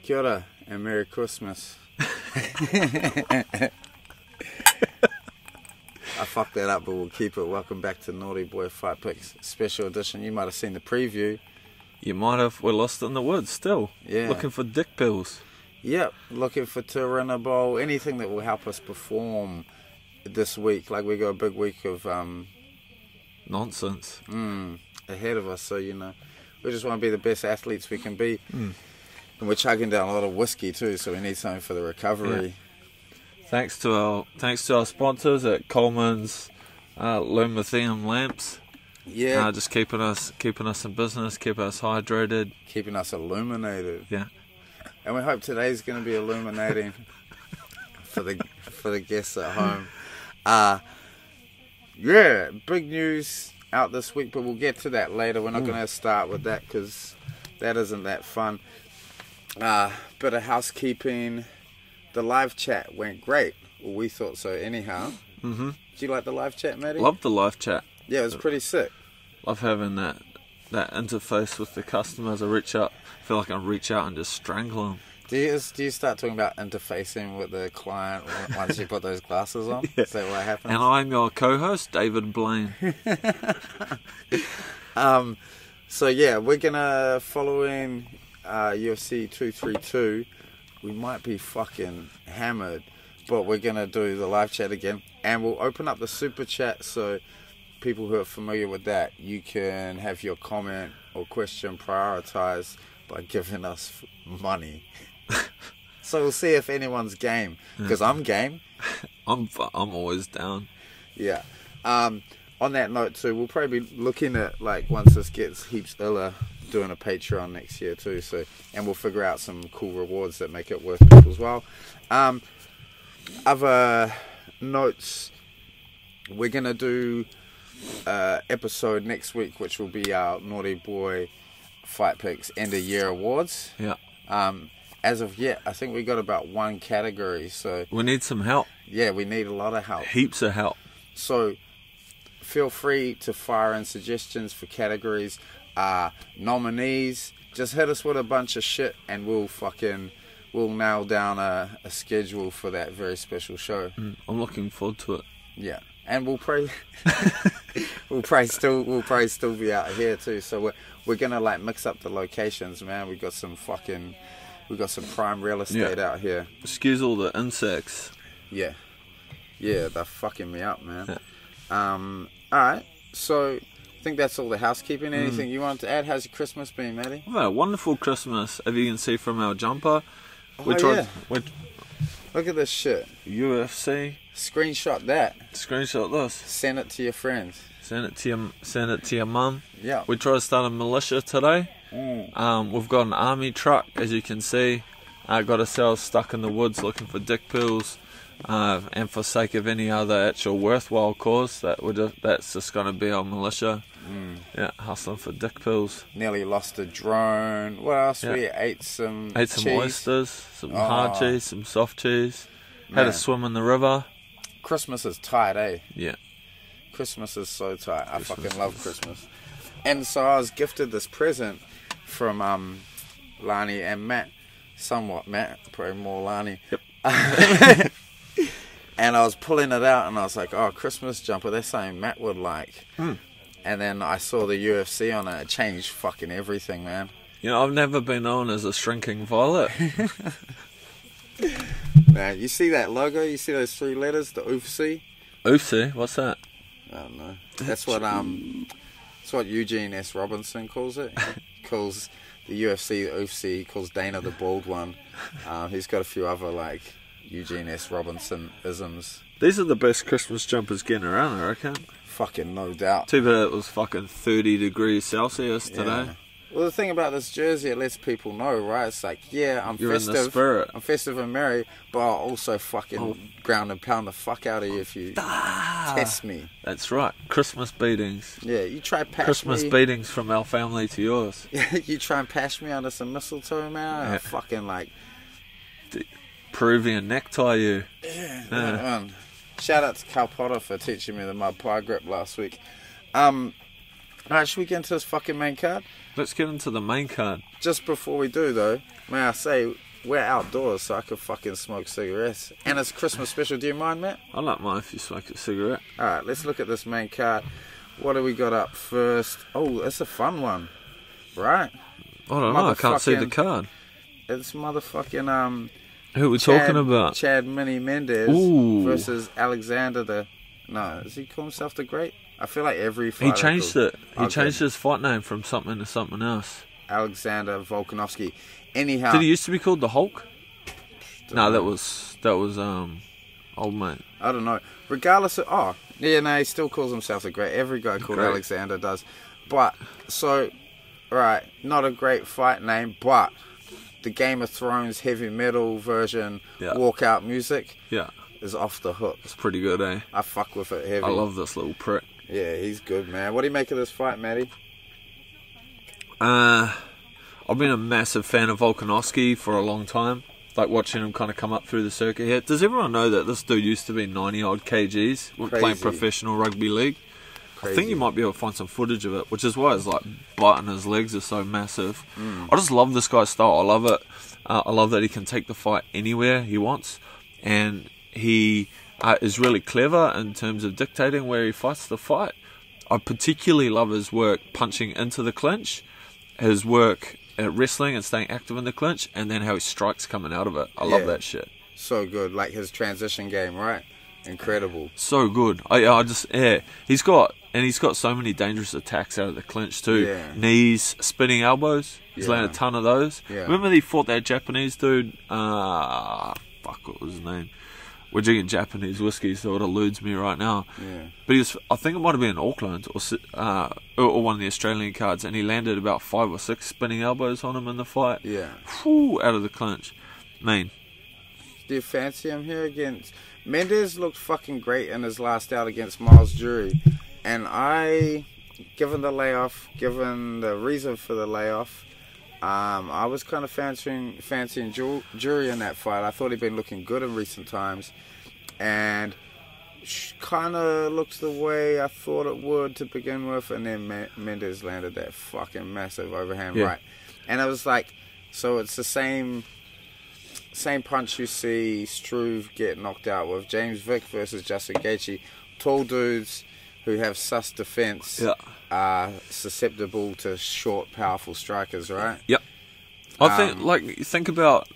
Kia ora and Merry Christmas. I fucked that up, but we'll keep it. Welcome back to Naughty Boy Fight Picks Special Edition. You might have seen the preview. You might have. We're lost in the woods still. Yeah. Looking for dick pills. Yep. Looking for Turinabol. Anything that will help us perform this week. Like we got a big week of Nonsense. Ahead of us. So, you know, we just want to be the best athletes we can be. And we're chugging down a lot of whiskey too, so we need something for the recovery. Yeah. Thanks to our sponsors at Coleman's Lumithium lamps. Yeah. Just keeping us in business, keeping us hydrated, keeping us illuminated. Yeah. And we hope today's going to be illuminating for the guests at home. Yeah, big news out this week, but we'll get to that later. We're not going to start with that because that isn't that fun. Bit of housekeeping. The live chat went great. Well, we thought so anyhow. Did you like the live chat, Matty? Love the live chat. Yeah, it was pretty sick. Love having that interface with the customers. I feel like I reach out and just strangle them. Do you start talking about interfacing with the client once you put those glasses on? Yeah. Is that what happens? And I'm your co-host, David Blaine. So yeah, we're gonna following UFC 232. We might be fucking hammered, but we're gonna do the live chat again, and we'll open up the super chat so people who are familiar with that, you can have your comment or question prioritized by giving us money. So we'll see if anyone's game, because I'm game. I'm always down. Yeah. On that note too, we'll probably be looking at, like, once this gets heaps iller, doing a Patreon next year too. So, and we'll figure out some cool rewards that make it worth people's while. Other notes, we're gonna do episode next week, which will be our Naughty Boy Fight Picks End of Year Awards. Yeah. As of yet, I think we got about one category, so we need some help. Yeah, we need a lot of help. Heaps of help. So feel free to fire in suggestions for categories, nominees. Just hit us with a bunch of shit, and we'll nail down a schedule for that very special show. I'm looking forward to it. Yeah. And we'll probably still be out here too. So we're gonna, like, mix up the locations, man. We got some prime real estate out here. Excuse all the insects. Yeah, they're fucking me up, man. Yeah. All right. So I think that's all the housekeeping. Anything you wanted to add? How's your Christmas been, Matty? Well, a wonderful Christmas. As you can see from our jumper, look at this shit. UFC. Screenshot that. Screenshot this. Send it to your friends. Send it to your mum. Yeah. We tried to start a militia today. We've got an army truck, as you can see. Got ourselves stuck in the woods looking for dick pills. And for sake of any other actual worthwhile cause, that's just going to be our militia. Yeah, hustling for dick pills. Nearly lost a drone. What else? Yeah. We ate some cheese. Oysters, some hard cheese, some soft cheese. Had a swim in the river. Christmas is tight, eh? Yeah. Christmas is so tight. I fucking love Christmas. And so I was gifted this present from Lani and Matt. Somewhat Matt, probably more Lani. Yep. And I was pulling it out, and I was like, oh, Christmas jumper, that's something Matt would like. And then I saw the UFC on it. It changed fucking everything, man. You know, I've never been known as a shrinking violet. Man, you see that logo? You see those three letters? The UFC? UFC? What's that? I don't know. That's what Eugene S. Robinson calls it. He calls the UFC the UFC. He calls Dana the bald one. He's got a few other, like, Eugene S. Robinson isms. These are the best Christmas jumpers getting around, I reckon. Fucking no doubt. Too bad it was fucking 30 degrees Celsius today. Yeah. Well, the thing about this jersey, it lets people know, right? It's like, yeah, You're festive. In the spirit. I'm festive and merry, but I'll also fucking ground and pound the fuck out of you if you test me. That's right. Christmas beatings. Yeah, you try pass Christmas me. Beatings from our family to yours. Yeah, you try and pass me under some mistletoe, man. I fucking, like, Peruvian necktie you. Yeah. Shout out to Cal Potter for teaching me the mud pie grip last week. Alright, should we get into this fucking main card? Let's get into the main card. Just before we do, though, may I say, we're outdoors, so I could fucking smoke cigarettes. And it's Christmas special. Do you mind, Matt? I don't mind if you smoke a cigarette. Alright, let's look at this main card. What do we got up first? Oh, it's a fun one. Right? I don't know, I can't see the card. It's motherfucking, Who are we talking about? Chad Mini Mendez versus Alexander No, does he call himself the Great? I feel like every fighter... He changed it. He changed his fight name from something to something else. Alexander Volkanovski. Anyhow... Did he used to be called the Hulk? No, that was old mate. I don't know. Regardless of... Oh, yeah, no, he still calls himself the Great. Every guy called Alexander does. But, so... Right, not a great fight name, but the Game of Thrones heavy metal version walkout music is off the hook. It's pretty good, eh? I fuck with it heavy. I love this little prick. Yeah, he's good, man. What do you make of this fight, Matty? I've been a massive fan of Volkanovski for a long time. Like watching him kind of come up through the circuit here. Does everyone know that this dude used to be 90 odd kgs playing professional rugby league? Crazy. I think you might be able to find some footage of it, which is why his like butt and his legs are so massive. I just love this guy's style. I love it. I love that he can take the fight anywhere he wants, and he is really clever in terms of dictating where he fights the fight. I particularly love his work punching into the clinch, his work at wrestling and staying active in the clinch, and then how he strikes coming out of it. I love that shit. So good, like his transition game, right? Incredible. So good. He's got so many dangerous attacks out of the clinch too. Yeah. Knees, spinning elbows. He's landed a ton of those. Yeah. Remember he fought that Japanese dude? What was his name? We're drinking Japanese whiskey, so it eludes me right now. Yeah. But I think it might have been in Auckland or one of the Australian cards, and he landed about 5 or 6 spinning elbows on him in the fight. Yeah. Whew, out of the clinch. Mean. Do you fancy him here against... Mendez looked fucking great in his last out against Miles Jury. And given the layoff, given the reason for the layoff, I was kind of fancying Jury in that fight. I thought he'd been looking good in recent times. And kind of looked the way I thought it would to begin with. And then Mendez landed that fucking massive overhand right. And I was like, so it's the same punch you see Struve get knocked out with. James Vick versus Justin Gaethje. Tall dudes who have sus defense are susceptible to short, powerful strikers, right? Yep. I think about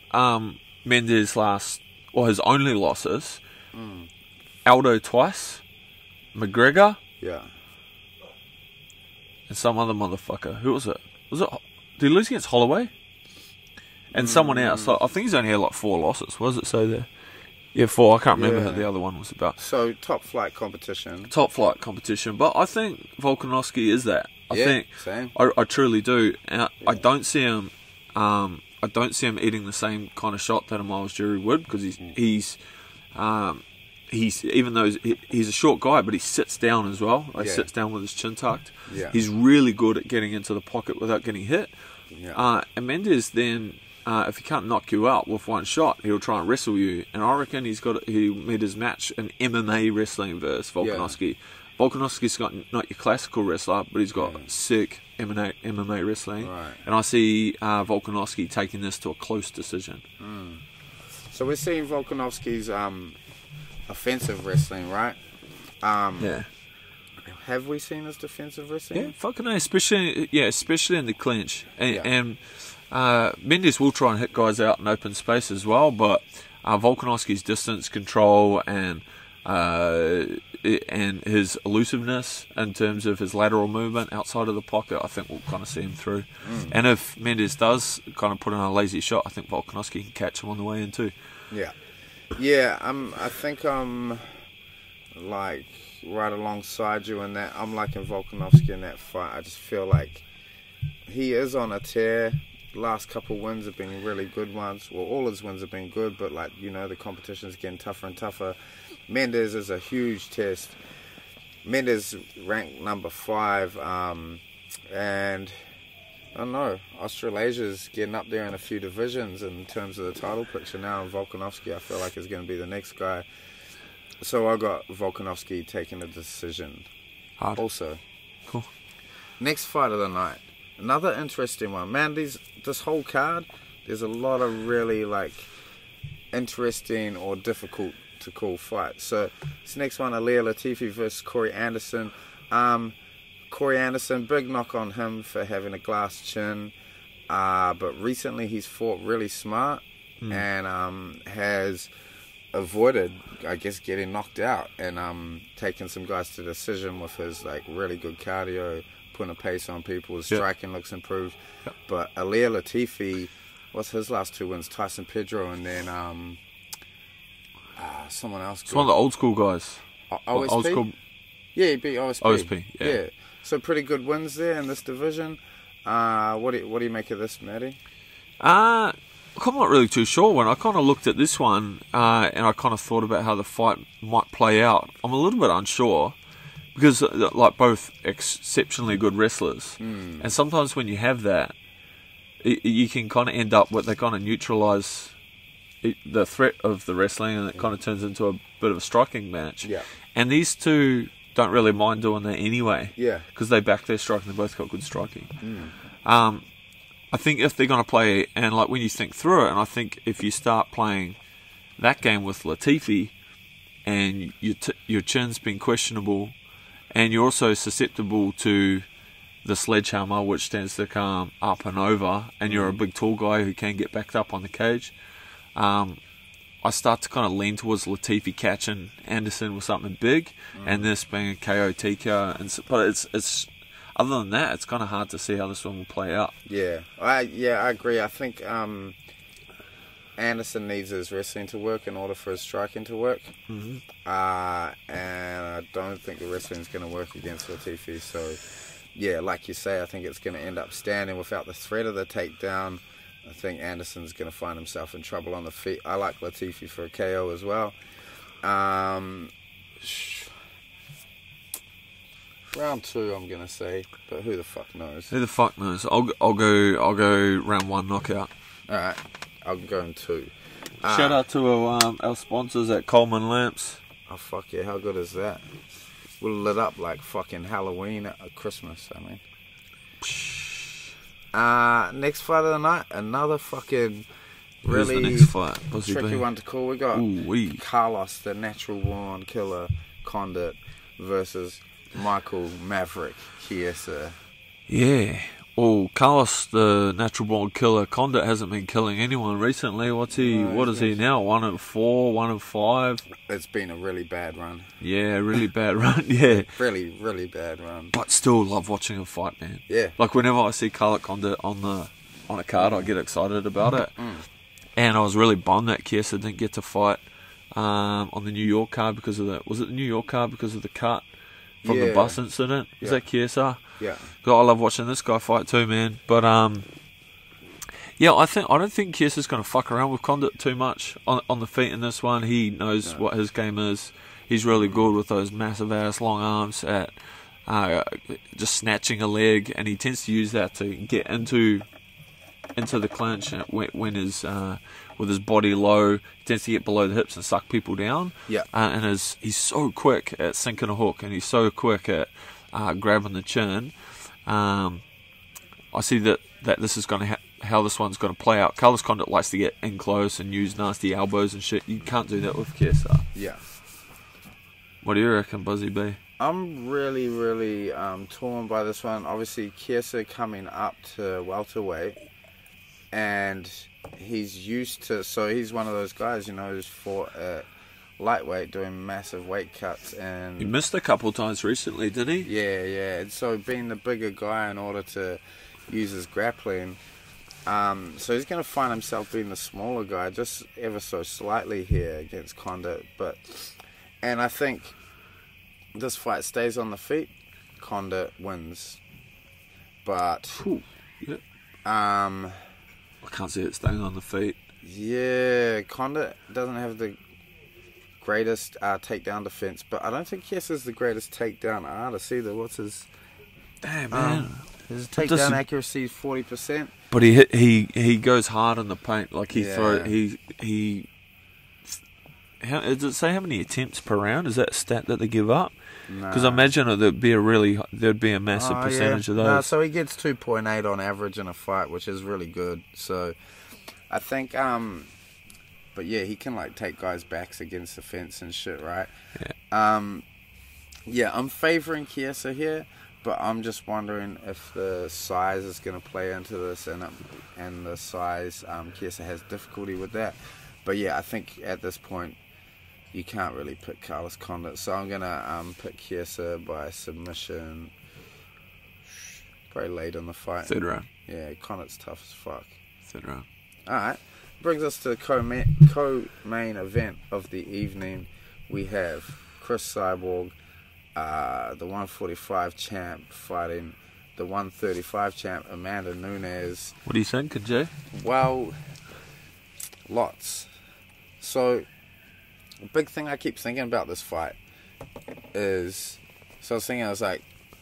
Mendes' his only losses. Aldo twice, McGregor, and some other motherfucker. Who was it? Did he lose against Holloway? And someone else. I think he's only had like 4 losses. What does it say there? Yeah, 4. I can't remember who the other one was about. So, top flight competition. But I think Volkanovski is that. Same. I truly do. And I don't see him. I don't see him eating the same kind of shot that a Miles Jury would, because he's even though he's a short guy, but he sits down as well. He sits down with his chin tucked. Yeah. He's really good at getting into the pocket without getting hit. Yeah. And Mendes then. If he can't knock you out with one shot, he'll try and wrestle you. And I reckon he made his match in MMA wrestling versus Volkanovski. Yeah. Volkanovski's got not your classical wrestler, but he's got sick MMA wrestling. Right. And I see Volkanovski taking this to a close decision. So we're seeing Volkanovski's offensive wrestling, right? Have we seen his defensive wrestling? Yeah, fucking no, especially in the clinch. And Mendes will try and hit guys out in open space as well, but Volkanovski's distance control and his elusiveness in terms of his lateral movement outside of the pocket, I think we'll kind of see him through. And if Mendes does kind of put in a lazy shot, I think Volkanovski can catch him on the way in too. Yeah. I think I'm like right alongside you in that. I'm liking Volkanovski in that fight. I just feel like he is on a tear. Last couple wins have been really good ones. Well, all his wins have been good, but the competition's getting tougher and tougher. Mendes is a huge test. Mendes ranked number 5, and I don't know, Australasia's getting up there in a few divisions in terms of the title picture now, and Volkanovski I feel like is going to be the next guy. So I got Volkanovski taking a decision. Hard. Also. Cool. Next fight of the night. Another interesting one. Man, this whole card, there's a lot of really like interesting or difficult to call fights. So this next one, Ilir Latifi versus Corey Anderson. Corey Anderson, big knock on him for having a glass chin, but recently he's fought really smart and has avoided, I guess, getting knocked out and taking some guys to decision with his like really good cardio, putting a pace on people. His striking looks improved. But Ilir Latifi, what's his last 2 wins? Tyson Pedro and then someone else. It's one of the old school guys. OSP? Old school. Yeah, he beat OSP. OSP, yeah. So pretty good wins there in this division. What do you make of this, Matty? I'm not really too sure. When I kind of looked at this one and I kind of thought about how the fight might play out, I'm a little bit unsure because like both exceptionally good wrestlers, and sometimes when you have that, you can kind of end up with they kind of neutralise the threat of the wrestling, and it kind of turns into a bit of a striking match. Yeah. And these two don't really mind doing that anyway. Yeah. Because they back their striking. They both got good striking. I think if they're going to play, and like when you think through it, and I think if you start playing that game with Latifi, and your chin's been questionable, and you're also susceptible to the sledgehammer, which tends to come up and over, and you're a big tall guy who can get backed up on the cage, I start to kind of lean towards Latifi catching Anderson with something big, and this being a KO TKO. But it's other than that, it's kind of hard to see how this one will play out. Yeah, I agree. I think Anderson needs his wrestling to work in order for his striking to work. And I don't think the wrestling's going to work against Latifi. So, yeah, like you say, I think it's going to end up standing without the threat of the takedown. I think Anderson's going to find himself in trouble on the feet. I like Latifi for a KO as well. Round 2, I'm going to say, but who the fuck knows? Who the fuck knows? I'll go round 1 knockout. All right, I'll go in 2. Shout out to our sponsors at Coleman Lamps. Oh fuck yeah! How good is that? We're lit up like fucking Halloween at Christmas. I mean. Next fight of the night, another fucking really the next fight? tricky one to call. We got Ooh-wee. Carlos, the natural born killer Condit, versus Michael Maverick Chiesa. Yeah. Oh, Carlos, the natural born killer Condit, hasn't been killing anyone recently. What is he now? 1-4, 1-5. It's been a really bad run. Yeah, really bad run. Yeah. Really, really bad run. But still love watching him fight, man. Yeah. Like whenever I see Carlos Condit on a card, I get excited about it. And I was really bummed that Chiesa didn't get to fight on the New York card because of was it the New York card because of the cut from the bus incident? Was that Chiesa? Yeah. God, I love watching this guy fight too, man. But yeah, I don't think Chiesa's going to fuck around with Condit too much on the feet in this one. He knows what his game is. He's really good with those massive ass long arms at just snatching a leg, and he tends to use that to get into the clinch when his with his body low. He tends to get below the hips and suck people down. Yeah. And he's so quick at sinking a hook, and he's so quick at grabbing the chin. I see that this is going to how this one's going to play out. Carlos Condit likes to get in close and use nasty elbows and shit. You can't do that with Chiesa. Yeah. What do you reckon, Buzzy B? I'm really, really torn by this one. Obviously, Chiesa coming up to welterweight, and he's used to. So he's one of those guys, who's fought at lightweight doing massive weight cuts, and he missed a couple of times recently, did he? Yeah. And so being the bigger guy in order to use his grappling, so he's going to find himself being the smaller guy, just ever so slightly here against Condit. And I think this fight stays on the feet, Condit wins. But Yep. I can't see it staying on the feet. Yeah, Condit doesn't have the greatest takedown defense, but I don't think Chiesa's the greatest takedown artist either. What's his? Damn, man. His takedown accuracy is 40%. But he goes hard in the paint. Like he does it say how many attempts per round? Is that a stat that they give up? Because I imagine there'd be a massive percentage of those. So he gets 2.8 on average in a fight, which is really good. So I think, but yeah, he can like take guys' backs against the fence and shit, right? Yeah. Yeah, I'm favoring Chiesa here, but I'm just wondering if the size is going to play into this, and the size, Chiesa has difficulty with that. But yeah, I think at this point, you can't really pick Carlos Condit, so I'm going to pick Chiesa by submission, probably late in the fight. Third round. Yeah, Condit's tough as fuck. Third round. Alright, brings us to the co-main event of the evening. We have Chris Cyborg, the 145 champ, fighting the 135 champ, Amanda Nunes. What do you think, Jay? Well, lots. So, the big thing I keep thinking about this fight is, I was like,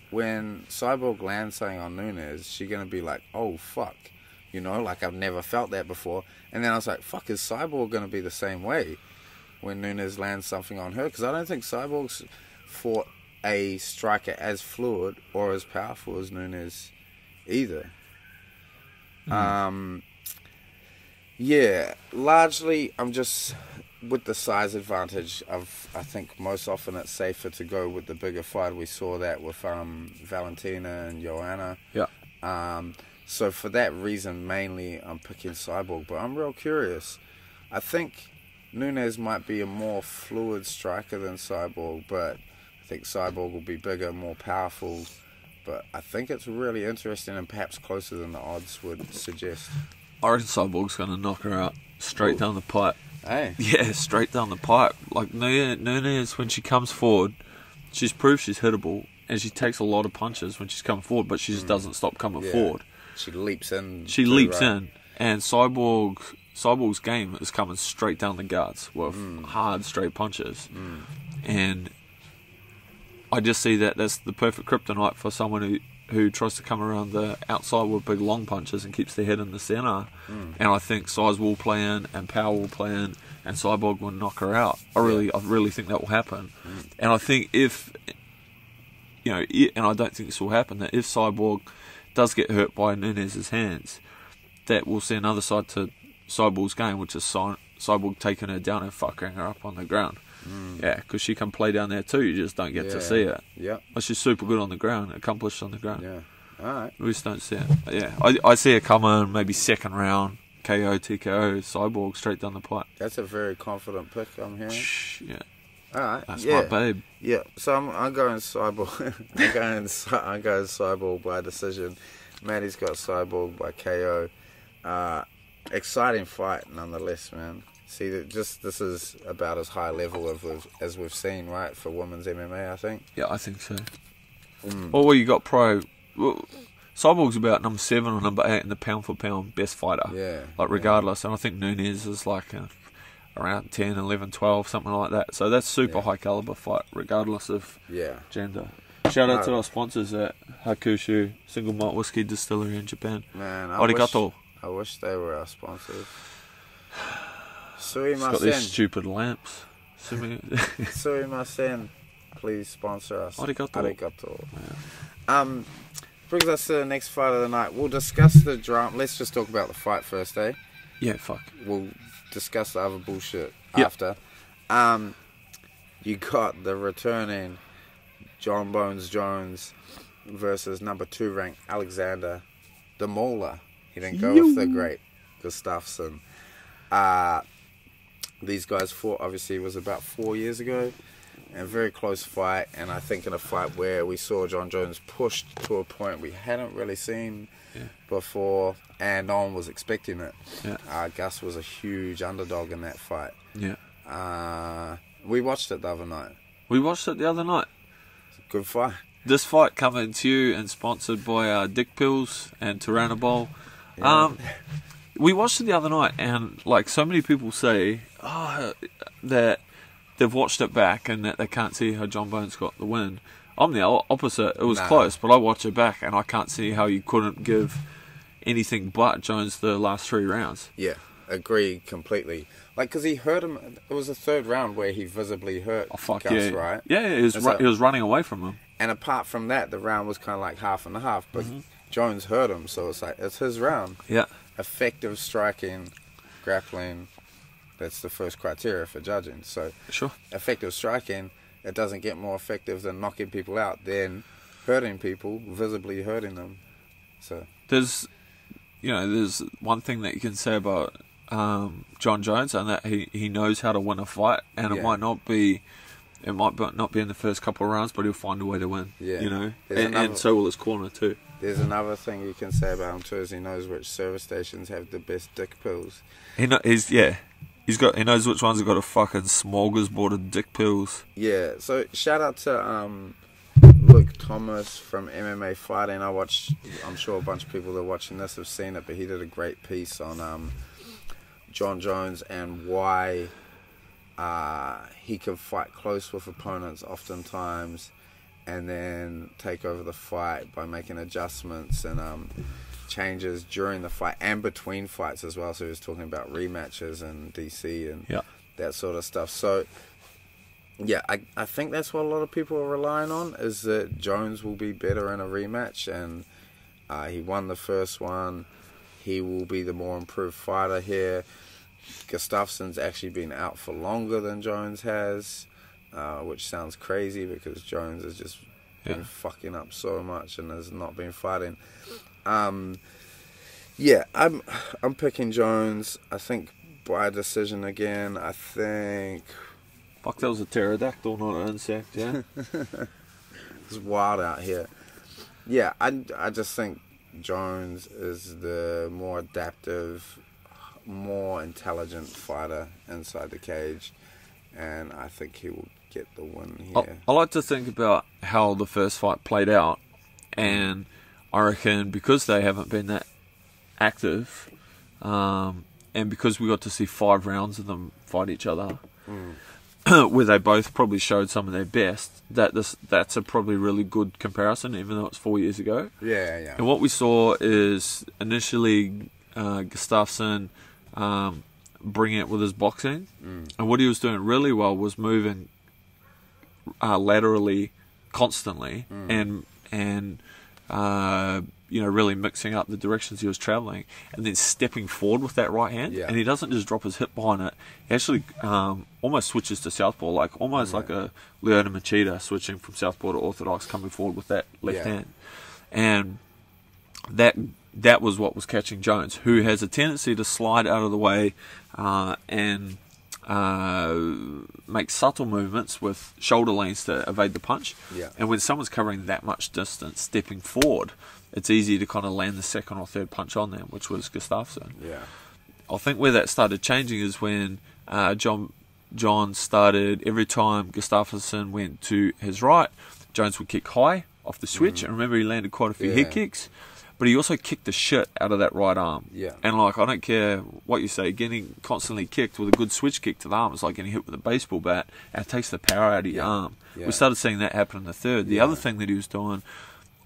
when Cyborg lands something on Nunes, she's going to be like, oh fuck, you know, like I've never felt that before. And then I was like, fuck, is Cyborg going to be the same way when Nunes lands something on her? Because I don't think Cyborg's fought a striker as fluid or as powerful as Nunes either. Yeah, largely I'm just with the size advantage. I think most often it's safer to go with the bigger fight. We saw that with Valentina and Joanna. Yeah. So for that reason, mainly I'm picking Cyborg. But I'm real curious. I think Nunes might be a more fluid striker than Cyborg, but I think Cyborg will be bigger, more powerful. But I think it's really interesting and perhaps closer than the odds would suggest. I reckon Cyborg's going to knock her out straight down the pipe. Hey. Yeah, straight down the pipe. Like Nunes, when she comes forward, she's proved she's hittable, and she takes a lot of punches when she's coming forward, but she just doesn't stop coming forward. She leaps in. And Cyborg's game is coming straight down the guts with hard, straight punches. And I just see that's the perfect kryptonite for someone who tries to come around the outside with big long punches and keeps their head in the centre. And I think size will play in and power will play in, and Cyborg will knock her out. I really think that will happen. And I think if, you know, and I don't think this will happen, that if Cyborg does get hurt by Nunes' hands, that we'll see another side to Cyborg's game, which is Cyborg taking her down and fucking her up on the ground. Yeah, because she can play down there too, you just don't get to see it. Yeah. But she's super good on the ground, accomplished on the ground. Yeah. Alright. We just don't see it. But yeah, I see her coming, maybe second round, KO, TKO, Cyborg, straight down the pipe. That's a very confident pick, I'm hearing. Yeah. Alright. That's my babe. Yeah, so I'm going Cyborg. I'm going Cyborg by decision. Maddie's got Cyborg by KO. Exciting fight, nonetheless, man. See, this is about as high level as we've seen, right, for women's MMA, I think. Yeah, I think so. Well, you got Cyborg's about number 7 or number 8 in the pound for pound best fighter. Yeah. Like, regardless. And I think Nunes is like around 10, 11, 12, something like that. So that's super high caliber fight, regardless of gender. Shout out to our sponsors at Hakushu Single Malt Whiskey Distillery in Japan. Man, Arigato. I wish they were our sponsors. It's got these stupid lamps. Sumimasen, please sponsor us. Arigato. Yeah. Brings us to the next fight of the night. We'll discuss the drama. Let's just talk about the fight first, eh? Yeah, fuck. We'll discuss the other bullshit after. You got the returning John Bones Jones versus number 2 ranked Alexander the Mauler. He didn't go with the great Gustafsson. These guys fought, obviously, it was about 4 years ago. A very close fight, and I think in a fight where we saw John Jones pushed to a point we hadn't really seen before, and no one was expecting it. Gus was a huge underdog in that fight. We watched it the other night. It's a Good fight. This fight coming to you and sponsored by Dick Pills and Tyranobol. We watched it the other night, and like so many people say that they've watched it back and that they can't see how John Bones got the win. I'm the opposite. It was close, but I watch it back and I can't see how you couldn't give anything but Jones the last 3 rounds. Yeah, agree completely. Like, because he hurt him. It was the 3rd round where he visibly hurt Gus, right? Yeah, he was running away from him. And apart from that, the round was kind of like half and half, but Jones hurt him, so it's like, it's his round. Yeah. Effective striking, grappling. That's the first criteria for judging. So Sure. effective striking, it doesn't get more effective than knocking people out, then hurting people, visibly hurting them. So There's one thing that you can say about John Jones, and that he knows how to win a fight, and it might not be in the first couple of rounds, but he'll find a way to win. Yeah. And so will his corner too. There's another thing you can say about him too, is he knows which service stations have the best dick pills. He knows which ones have got a fucking smorgasbord of dick pills. Yeah, so shout out to Luke Thomas from MMA Fighting. I'm sure a bunch of people that are watching this have seen it, but he did a great piece on John Jones and why he can fight close with opponents oftentimes and then take over the fight by making adjustments and changes during the fight and between fights as well. So he was talking about rematches and DC and that sort of stuff. So yeah, I think that's what a lot of people are relying on, is that Jones will be better in a rematch, and he won the first one. He will be the more improved fighter here. Gustafsson's actually been out for longer than Jones has, which sounds crazy because Jones has just been fucking up so much and has not been fighting. I'm picking Jones. I think by decision again. I think. Fuck, that was a pterodactyl, not an insect. Yeah. It's wild out here. Yeah, I just think Jones is the more adaptive, more intelligent fighter inside the cage, and I think he will get the win here. I like to think about how the first fight played out, and I reckon because they haven't been that active, and because we got to see 5 rounds of them fight each other, where they both probably showed some of their best, that's a probably really good comparison, even though it's 4 years ago. Yeah. And what we saw is initially Gustafsson bringing it with his boxing, and what he was doing really well was moving laterally constantly, and really mixing up the directions he was travelling, and then stepping forward with that right hand. And he doesn't just drop his hip behind it. He actually almost switches to southpaw, like a Lyoto Machida switching from southpaw to orthodox, coming forward with that left hand. And that was what was catching Jones, who has a tendency to slide out of the way and make subtle movements with shoulder leans to evade the punch. And when someone's covering that much distance, stepping forward, it's easy to kind of land the second or third punch on them, which was Gustafsson. I think where that started changing is when John started, every time Gustafsson went to his right, Jones would kick high off the switch. And remember, he landed quite a few head kicks. But he also kicked the shit out of that right arm. And I don't care what you say, getting constantly kicked with a good switch kick to the arm is like getting hit with a baseball bat, and it takes the power out of your arm. We started seeing that happen in the third. The other thing that he was doing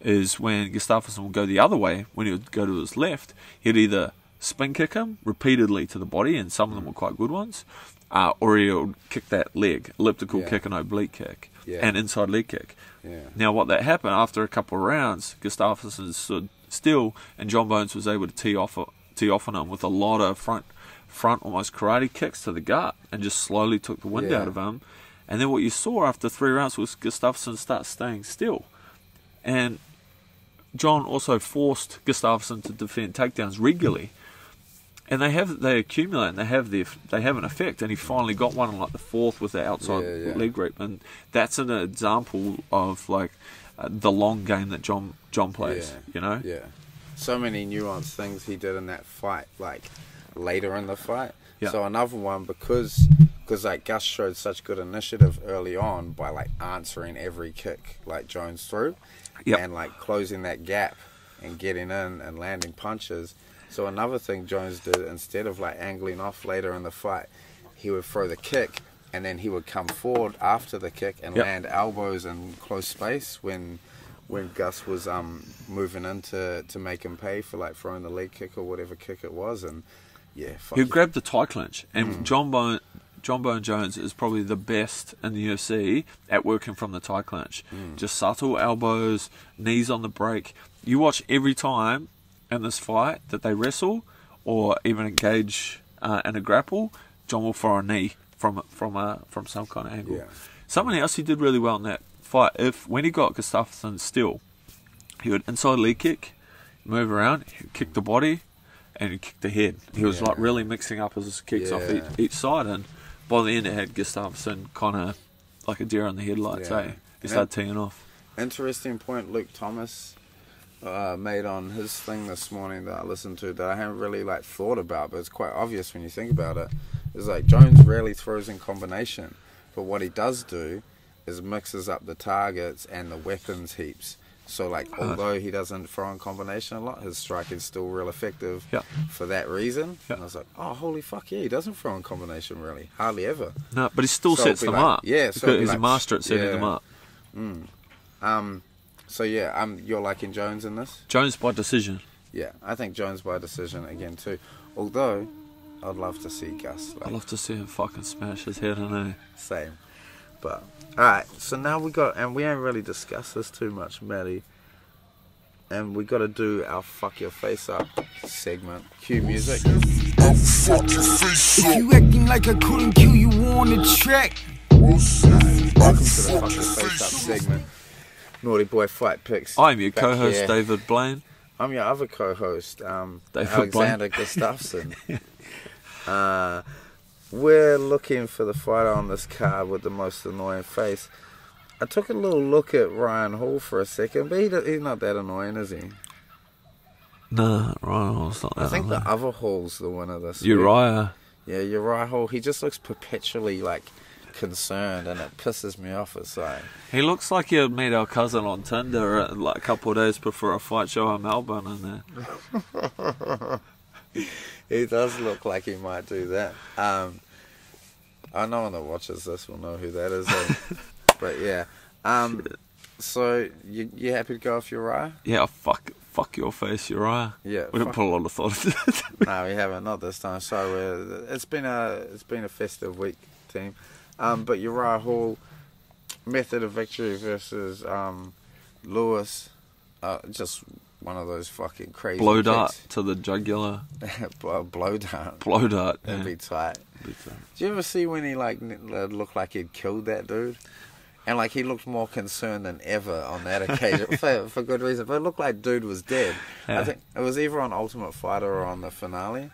is when Gustafsson would go the other way, when he would go to his left, he'd either spin kick him repeatedly to the body, and some of them were quite good ones, or he would kick that leg, elliptical kick and oblique kick, and inside leg kick. Now what that happened, after a couple of rounds, Gustafsson stood still, and John Bones was able to tee off on him with a lot of front almost karate kicks to the gut, and just slowly took the wind out of him. And then what you saw after 3 rounds was Gustafsson start staying still, and John also forced Gustafsson to defend takedowns regularly, and they accumulate and they have an effect. And he finally got one on like the 4th with the outside leg grip, and that's an example of like the long game that John plays. So many nuanced things he did in that fight, like later in the fight. So another one, because like Gus showed such good initiative early on by like answering every kick like Jones threw, and like closing that gap and getting in and landing punches. So another thing Jones did, instead of like angling off later in the fight, he would throw the kick, and then he would come forward after the kick and land elbows in close space when Gus was moving in to make him pay for like throwing the leg kick or whatever kick it was. And he grabbed the tie clinch, and John Bone Jones is probably the best in the UFC at working from the tie clinch. Just subtle elbows, knees on the break. You watch every time in this fight that they wrestle or even engage in a grapple, John will throw a knee from some kind of angle. Yeah. Something else he did really well in that fight, when he got Gustafsson still, he would inside leg kick, move around, he'd kick the body, and he'd kick the head. He was like really mixing up his kicks off each side, and by the end it had Gustafsson kind of like a deer in the headlights. He started teeing off. Interesting point Luke Thomas made on his thing this morning that I listened to that I haven't really like thought about, but it's quite obvious when you think about it. It's like Jones rarely throws in combination, but what he does do is mixes up the targets and the weapons heaps. So like, although he doesn't throw in combination a lot, his strike is still real effective for that reason. And I was like, oh, holy fuck, yeah, he doesn't throw in combination really, hardly ever. No, but he still sets them up. Yeah, so he's a master at setting them up. So yeah, you're liking Jones in this? Jones by decision. Yeah, I think Jones by decision again too. Although, I'd love to see Gus. I'd love to see him fucking smash his head in there. Same. But, alright, so now and we ain't really discussed this too much, Matty. And we got to do our Fuck Your Face Up segment. Cue music. If you acting like I couldn't kill you on the track. Welcome to the Fuck Your Face Up segment. Naughty Boy Fight Picks. I'm your co-host, here. David Blaine. I'm your other co-host, David Alexander Gustafsson. We're looking for the fighter on this card with the most annoying face. I took a little look at Ryan Hall for a second, but he's not that annoying, is he? No, Ryan Hall's not that I think annoying. the other Hall's the winner this Uriah. week. Yeah, Uriah Hall. He just looks perpetually, like, concerned, and it pisses me off. It's like... He looks like he'd meet our cousin on Tinder like a couple of days before a fight show in Melbourne and there. He does look like he might do that. I know one that watches this will know who that is. But yeah. So you happy to go off Uriah? Yeah, fuck your face, Uriah. Yeah. We didn't put a lot of thought into it. No, we haven't. Not this time. So it's been a festive week, team. But Uriah Hall, method of victory versus Lewis, just one of those fucking crazy blow dart kicks. to the jugular. blow dart. Blow dart. That'd Yeah. be tight. Do you ever see when he like looked like he'd killed that dude? And like he looked more concerned than ever on that occasion for good reason. But it looked like dude was dead. Yeah. I think it was either on Ultimate Fighter or on the finale.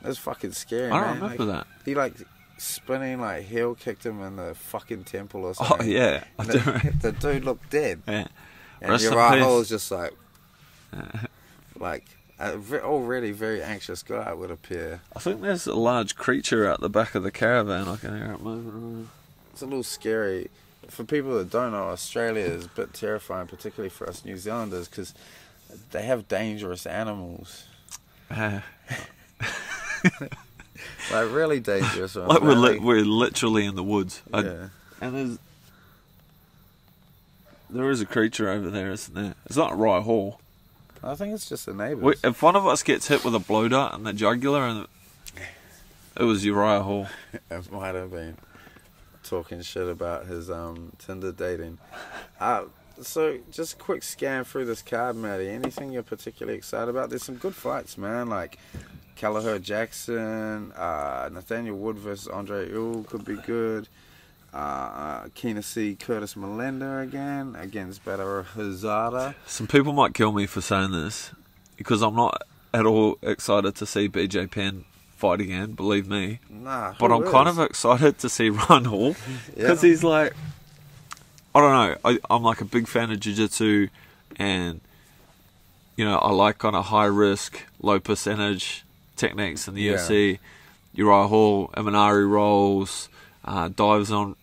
It was fucking scary. I man. don't remember that. He like spinning like heel kicked him in the fucking temple or Oh something. yeah, I do. The dude looked dead. Yeah. And Rest in Uriah peace. Hall was just like already very anxious guy, it would appear. I think there's a large creature out the back of the caravan. I can hear it moving around. It's a little scary. For people that don't know, Australia is a bit terrifying, particularly for us New Zealanders, because they have dangerous animals. Yeah. Like, really dangerous ones. Like man. we're literally in the woods. Yeah. And there is a creature over there, isn't there? It's not Rye Hall. I think it's just the neighbours. If one of us gets hit with a blow dart in the jugular, and it was Uriah Hall. It might have been talking shit about his Tinder dating. So, just a quick scan through this card, Matty. Anything you're particularly excited about? There's some good fights, man. Like Callagher Jackson, Nathaniel Wood versus Andre Ewell could be good. Keen to see Curtis Melender again against Badara Hazara. Some people might kill me for saying this, because I'm not at all excited to see BJ Penn fight again, believe me. Nah, but I'm kind of excited to see Ryan Hall, because he's like, I don't know, I'm like a big fan of jiu-jitsu, and you know, I like kind of high risk, low percentage techniques in the UFC. Uriah Hall, Imanari rolls, dives on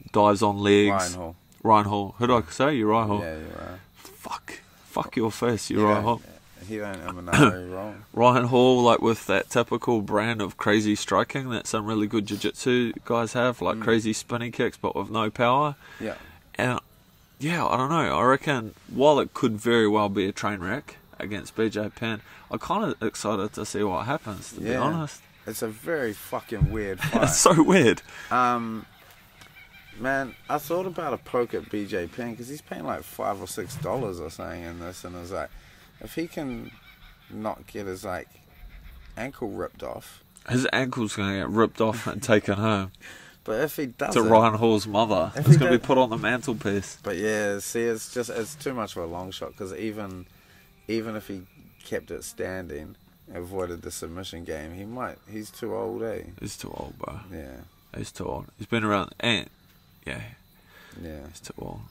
legs. Ryan Hall. Who did I say? Uriah Hall. Yeah, Uriah. Fuck your face, Uriah Hall. He don't Imanari roll. Ryan Hall, like with that typical brand of crazy striking that some really good jiu-jitsu guys have, like crazy spinning kicks but with no power. Yeah. And yeah, I don't know. I reckon while it could very well be a train wreck against BJ Penn, I'm kind of excited to see what happens, to be honest. It's a very fucking weird fight. It's so weird. Man, I thought about a poke at BJ Penn because he's paying like $5 or $6 or something in this, and I was like, if he can not get his like ankle ripped off, His ankle's going to get ripped off and taken home But if he doesn't... to Ryan Hall's mother. If It's he going to be don't- put on the mantelpiece. But yeah, see, it's too much of a long shot, because even if he kept it standing, avoided the submission game, he's too old, eh? He's too old, bro. Yeah. He's too old. He's been around, and yeah, Yeah. he's too old.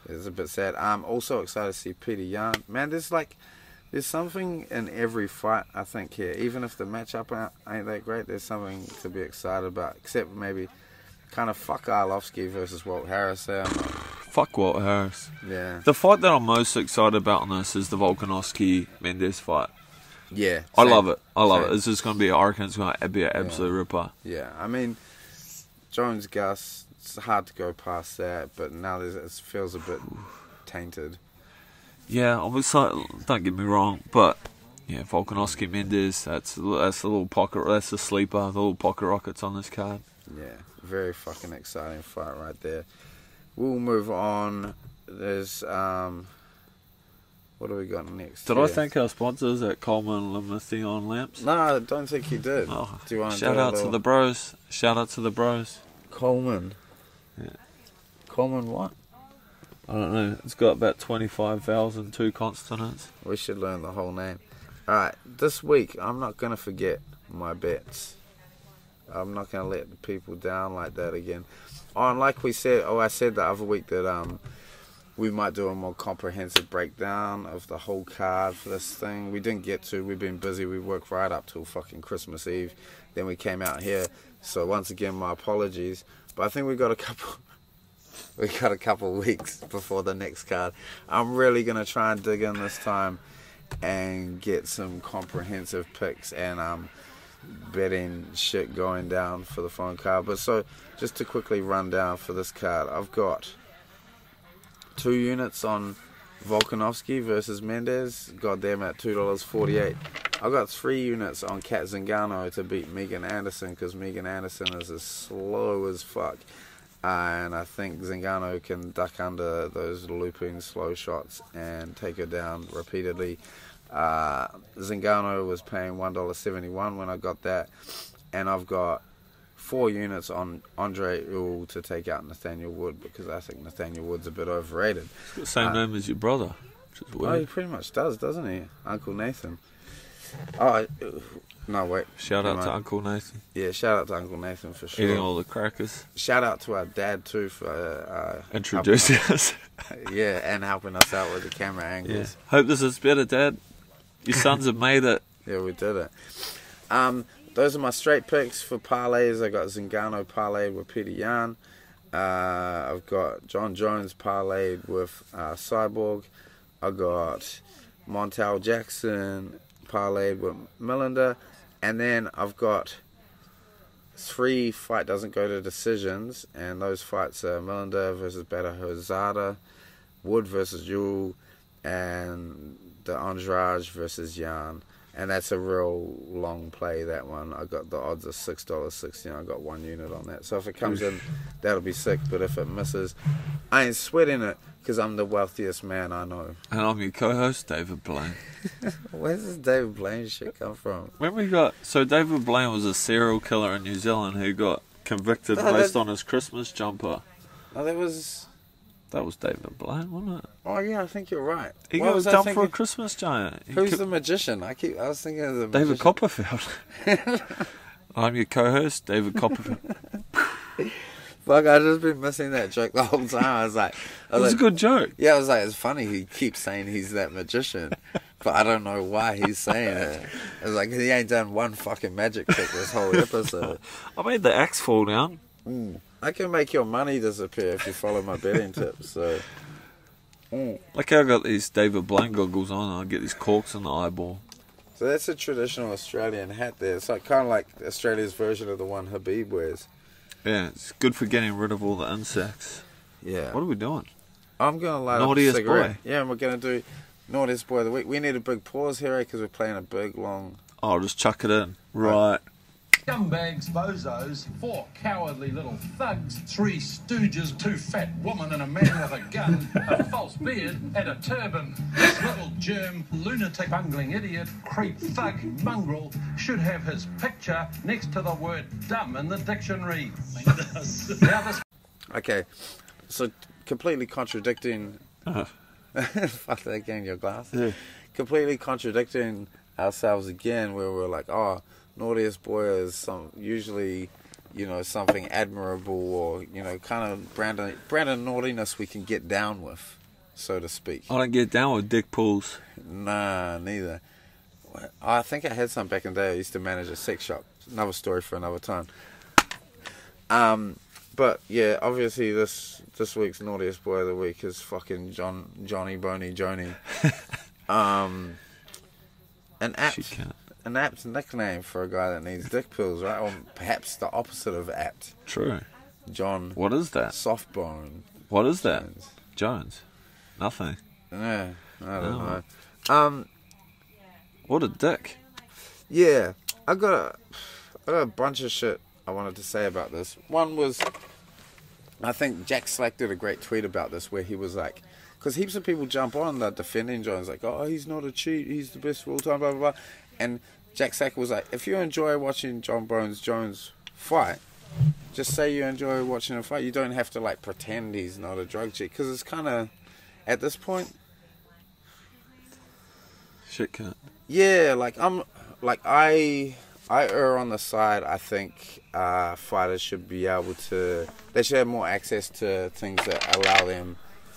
It's a bit sad. I'm also excited to see Peter Yan. Man, there's something in every fight, I think, here. Even if the matchup ain't that great, there's something to be excited about. Except maybe kind of fuck Arlovsky versus Walt Harris there. Fuck Walt Harris. Yeah. The fight that I'm most excited about on this is the Volkanovski-Mendes fight. Yeah. I same. love it. I love Same. it. It's just going to be, I reckon it's going to be an absolute ripper. Yeah. I mean, Jones-Gus, it's hard to go past that, but now it feels a bit tainted. Yeah, I'm excited. Don't get me wrong, but yeah, Volkanovski-Mendes, that's the little pocket, that's the sleeper, the little pocket rockets on this card. Yeah, very fucking exciting fight right there. We'll move on. There's what do we got next? Did I thank our sponsors at Coleman Lithium Lamps? No, I don't think you did. Oh, Do you want shout out to the bros. Shout out to the bros. Coleman? Yeah. Coleman what? I don't know. It's got about 25,000 two consonants. We should learn the whole name. Alright, this week I'm not going to forget my bets. I'm not going to let the people down like that again. Oh, and like we said, I said the other week that we might do a more comprehensive breakdown of the whole card for this thing. We didn't get to. We've been busy. We worked right up till fucking Christmas Eve. Then we came out here. So once again, my apologies. But I think we got a couple... We got a couple weeks before the next card. I'm really going to try and dig in this time and get some comprehensive picks and betting shit going down for the phone card. But so, just to quickly run down for this card, I've got 2 units on Volkanovski versus Mendes. Got them at $2.48. I've got 3 units on Kat Zingano to beat Megan Anderson, because Megan Anderson is as slow as fuck. And I think Zingano can duck under those looping slow shots and take her down repeatedly. Zingano was paying $1.71 when I got that. And I've got 4 units on Andre Ewell to take out Nathaniel Wood, because I think Nathaniel Wood's a bit overrated. It's got the same name as your brother, which is weird. Oh, he pretty much does, doesn't he? Uncle Nathan. Oh, no, wait. Shout out to Uncle Nathan. Yeah, shout out to Uncle Nathan for sure. Eating all the crackers. Shout out to our dad too for Introducing us. yeah, and helping us out with the camera angles. Yeah. Hope this is better, Dad. Your sons have made it. Yeah, we did it. Those are my straight picks for parlays. I got Zingano parlayed with Peter Yan. I've got John Jones parlayed with Cyborg. I got Montel Jackson parlayed with Millender. And then I've got 3 fight doesn't go to decisions, and those fights are Millender versus Beta Hozada, Wood versus Ewell, and the Andrade versus Yan. And that's a real long play, that one. I got the odds of $6.60. I got 1 unit on that. So if it comes in, that'll be sick. But if it misses, I ain't sweating it, because I'm the wealthiest man I know. And I'm your co-host, David Blaine. Where's this David Blaine shit come from? When we got... So David Blaine was a serial killer in New Zealand who got convicted No, based on his Christmas jumper. Oh, that was... That was David Blaine, wasn't it? Oh, yeah, I think you're right. He What got was I dumped for a thinking? Christmas giant. Who's the magician? I was thinking of the magician. David Copperfield. I'm your co-host, David Copperfield. Fuck, I've just been missing that joke the whole time. I was like... It was a good joke. Yeah, I was like, it's funny he keeps saying he's that magician, but I don't know why he's saying it. It's like, he ain't done one fucking magic trick this whole episode. I made the axe fall down. I can make your money disappear if you follow my betting tips, so... Like how I got these David Blaine goggles on and I get these corks in the eyeball. So that's a traditional Australian hat there. It's like kind of like Australia's version of the one Habib wears. Yeah, it's good for getting rid of all the insects. Yeah. What are we doing? I'm going to light Naughtiest up a cigarette. boy. Yeah, and we're going to do Naughtiest Boy of the Week. We need a big pause here, because we're playing a big, long... Oh, I'll just chuck it in. Right. Scumbags, bozos, 4 cowardly little thugs, 3 stooges, 2 fat women and a man with a gun, a false beard and a turban. This little germ, lunatic, bungling idiot, creep, thug, mongrel should have his picture next to the word dumb in the dictionary. Now this... Okay, so completely contradicting... Fuck that, getting your glass. Yeah. Completely contradicting ourselves again, where we're like, oh, naughtiest boy is usually, you know, something admirable, or, you know, kind of brand naughtiness we can get down with, so to speak. I don't get down with dick pulls. Nah, neither. I think I had some back in the day. I used to manage a sex shop. Another story for another time. But yeah, obviously this week's naughtiest boy of the week is fucking Johnny Boney Joni. An apt nickname for a guy that needs dick pills, right? Or perhaps the opposite of apt. True. John. What is that? Softbone. What is that? Jones. Nothing. Yeah, I don't know. What a dick. Yeah, I got a bunch of shit I wanted to say about this. One was, I think Jack Slack did a great tweet about this, where he was like, because heaps of people jump on that defending Jones, like, oh, he's not a cheat, he's the best of all time, blah, blah, blah. And Jack Slack was like, if you enjoy watching John Bones Jones fight, just say you enjoy watching him fight. You don't have to, like, pretend he's not a drug cheat, because it's kind of, at this point... Shit cunt. Yeah, I err on the side, I think fighters should be able to... They should have more access to things that allow them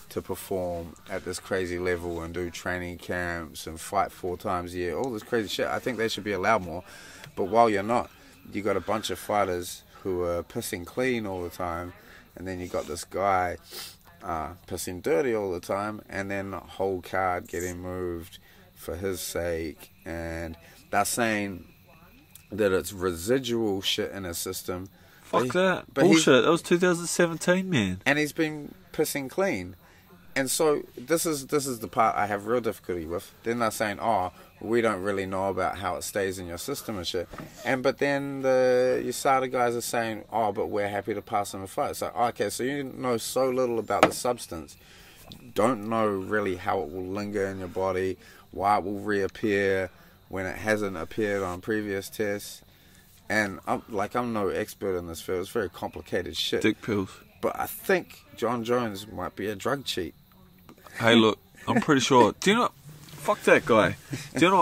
to perform at this crazy level and do training camps and fight 4 times a year. All this crazy shit. I think they should be allowed more. But while you're not, you got a bunch of fighters who are pissing clean all the time, and then you got this guy pissing dirty all the time, and then the whole card getting moved for his sake. And they're saying that it's residual shit in his system. Fuck that. Bullshit. That was 2017, man. And he's been pissing clean. And so this is the part I have real difficulty with. Then they're saying, oh, we don't really know about how it stays in your system and shit. But then the USADA guys are saying, oh, but we're happy to pass him a fight. It's like, okay, so you know so little about the substance. Don't know really how it will linger in your body, why it will reappear when it hasn't appeared on previous tests. And I'm no expert in this field. It's very complicated shit. Dick pills. But I think John Jones might be a drug cheat. Hey, look, I'm pretty sure. Do you know? Fuck that guy. Do you know?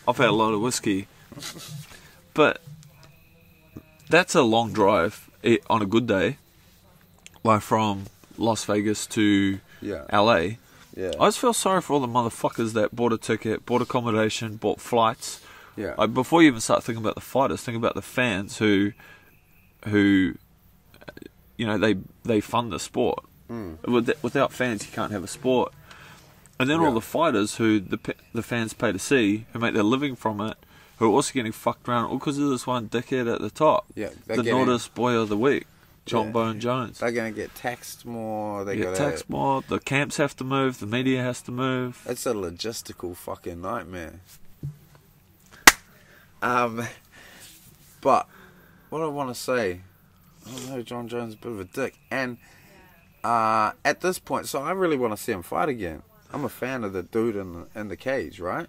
I've had a lot of whiskey, but that's a long drive on a good day, like from Las Vegas to LA. Yeah. I just feel sorry for all the motherfuckers that bought a ticket, bought accommodation, bought flights. Yeah. Like, before you even start thinking about the fighters, think about the fans who, you know, they fund the sport. Without fans, you can't have a sport. And then all the fighters who the fans pay to see, who make their living from it, who are also getting fucked around, all because of this one dickhead at the top. Yeah, the naughtiest boy of the week, John Bone Jones. They're going to get taxed more. They get taxed more. The camps have to move. The media has to move. It's a logistical fucking nightmare. But what I want to say, I don't know, John Jones is a bit of a dick, and at this point, so I really want to see him fight again. I'm a fan of the dude in the cage, right?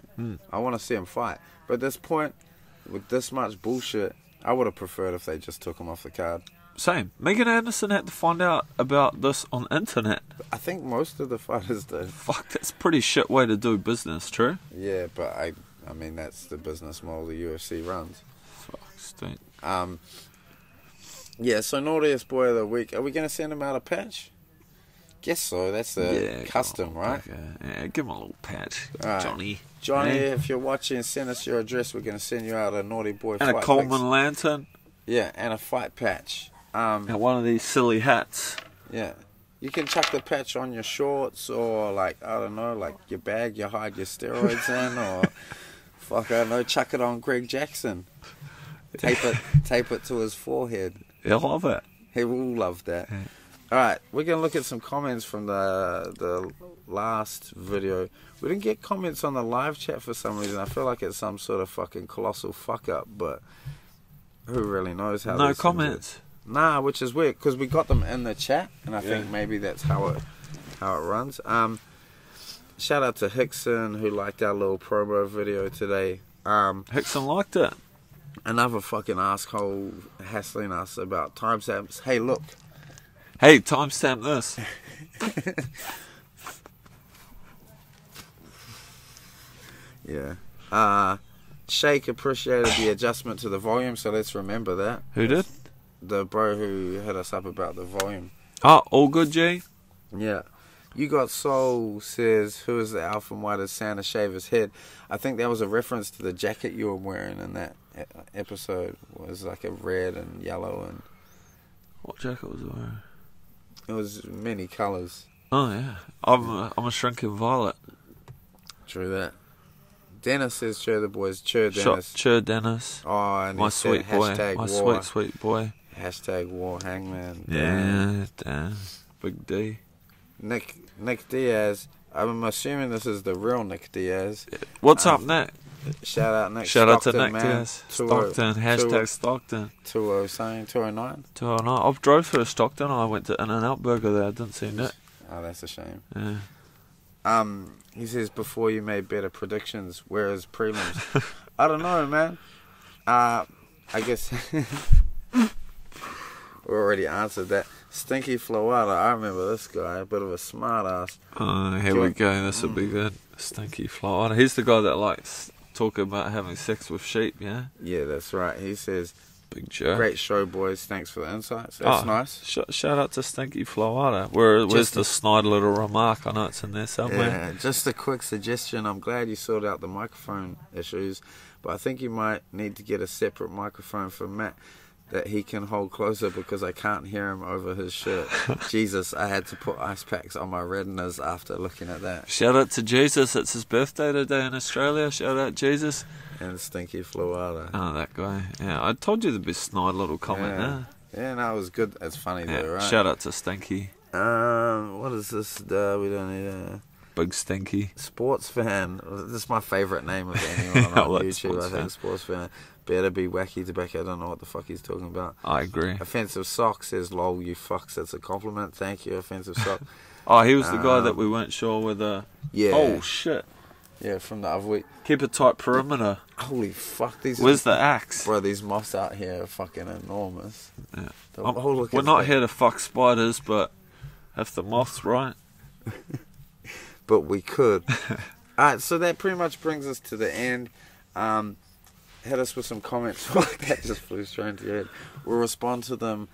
I want to see him fight. But at this point, with this much bullshit, I would have preferred if they just took him off the card. Same. Megan Anderson had to find out about this on the internet. I think most of the fighters did. Fuck, that's a pretty shit way to do business, true? Yeah, but I mean, that's the business model the UFC runs. Fuck, stink. Yeah, so naughtiest boy of the week. Are we going to send him out a patch? Guess so. That's the custom, right? Yeah, give him a little patch, right. Johnny. Johnny, if you're watching, send us your address. We're going to send you out a naughty boy and fight. And a Coleman lantern. Yeah, and a fight patch. And one of these silly hats. Yeah. You can chuck the patch on your shorts, or, like, I don't know, like your bag you hide your steroids in, or, fuck, I don't know, chuck it on Greg Jackson. Tape it to his forehead. He'll love it. He will love that. Yeah. Alright, we're going to look at some comments from the last video. We didn't get comments on the live chat for some reason. I feel like it's some sort of fucking colossal fuck up, but who really knows how? No these things comments. are. Nah, which is weird because we got them in the chat, and I think maybe that's how it runs. Shout out to Hickson who liked our little promo video today. Hickson liked it. Another fucking asshole hassling us about timestamps. Hey, look. Hey, timestamp this. Yeah. Shake appreciated the adjustment to the volume, so let's remember that. Who did? The bro who hit us up about the volume. Oh, all good, G? Yeah. You Got Soul says, who is the elf and why does Santa shave his head? I think that was a reference to the jacket you were wearing in that episode. It was like a red and yellow, and What jacket was I wearing? it was many colours. Oh, yeah. I'm a shrinking violet. True that. Dennis says, cheer the boys. Cheer Dennis. Cheer Dennis. Oh, and My he said, sweet boy. hashtag My war. sweet boy. Hashtag war hangman. Yeah, damn. Big D. Nick Diaz. I'm assuming this is the real Nick Diaz. What's up, Nick? Shout out Nick. Shout out to Stockton, Nick man. Diaz. Stockton. Hashtag Stockton. 209. 209. I drove through Stockton. I went to In-N-Out Burger there. I didn't see Nick. Oh, that's a shame. Yeah. He says, before you made better predictions, whereas prelims. I don't know, man. I guess we already answered that. Stinky Flowada, I remember this guy, a bit of a smart ass. Oh, here we go. This will be good. Stinky Florida. He's the guy that likes talking about having sex with sheep, yeah? Yeah, that's right. He says, Big jerk. great show, boys. Thanks for the insights. That's nice. Shout out to Stinky Florida. Where's the snide little remark? I know it's in there somewhere. Yeah, just a quick suggestion. I'm glad you sorted out the microphone issues, but I think you might need to get a separate microphone for Matt that he can hold closer because I can't hear him over his shirt. Jesus, I had to put ice packs on my retinas after looking at that. Shout out to Jesus. It's his birthday today in Australia. Shout out Jesus. And Stinky Florida. Oh, that guy. Yeah, I told you there'd be a snide little comment there. Yeah, no, it was good. It's funny though, right? Shout out to Stinky. What is this? We don't need Big Stinky. Sports fan. This is my favourite name of anyone on YouTube. I think sports fan. Better be wacky tobacco. I don't know what the fuck he's talking about. I agree. Offensive sock says, lol, you fucks. That's a compliment. Thank you, offensive sock. Oh, he was the guy that we weren't sure whether. Yeah. Oh shit. Yeah, from the other week. Keep a tight perimeter. Holy fuck, these. Where's the axe? Bro, these moths out here are fucking enormous. Yeah. Look We're at not that. here to fuck spiders, but if the moth's right. But we could. Alright, so that pretty much brings us to the end. Hit us with some comments. That just flew straight into your head. We'll respond to them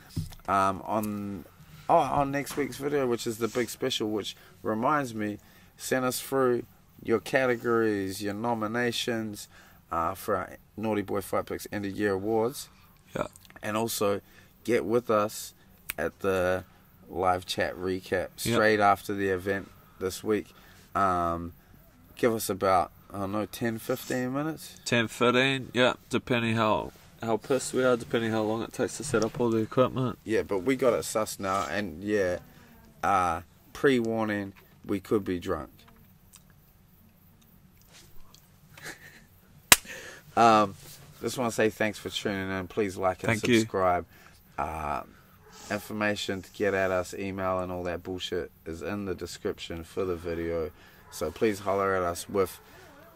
on next week's video, which is the big special, which reminds me, send us through your categories, your nominations for our Naughty Boy Fight Picks End of Year Awards. Yeah. And also get with us at the live chat recap straight after the event this week. Give us about, I don't know, 10, 15 minutes? 10, 15, yeah, depending how pissed we are, depending how long it takes to set up all the equipment. Yeah, but we got it sussed now, and pre-warning, we could be drunk. Just want to say thanks for tuning in. Please like and subscribe. Information to get at us, email and all that bullshit is in the description for the video. So please holler at us with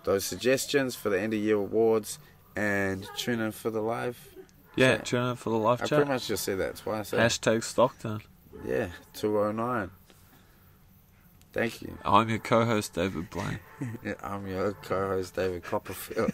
those suggestions for the end of year awards and tune in for the live. Yeah, chat. tune in for the live I chat. pretty much just said that twice. Hashtag Stockton. Yeah, 209. Thank you. I'm your co-host, David Blaine. I'm your co-host, David Copperfield.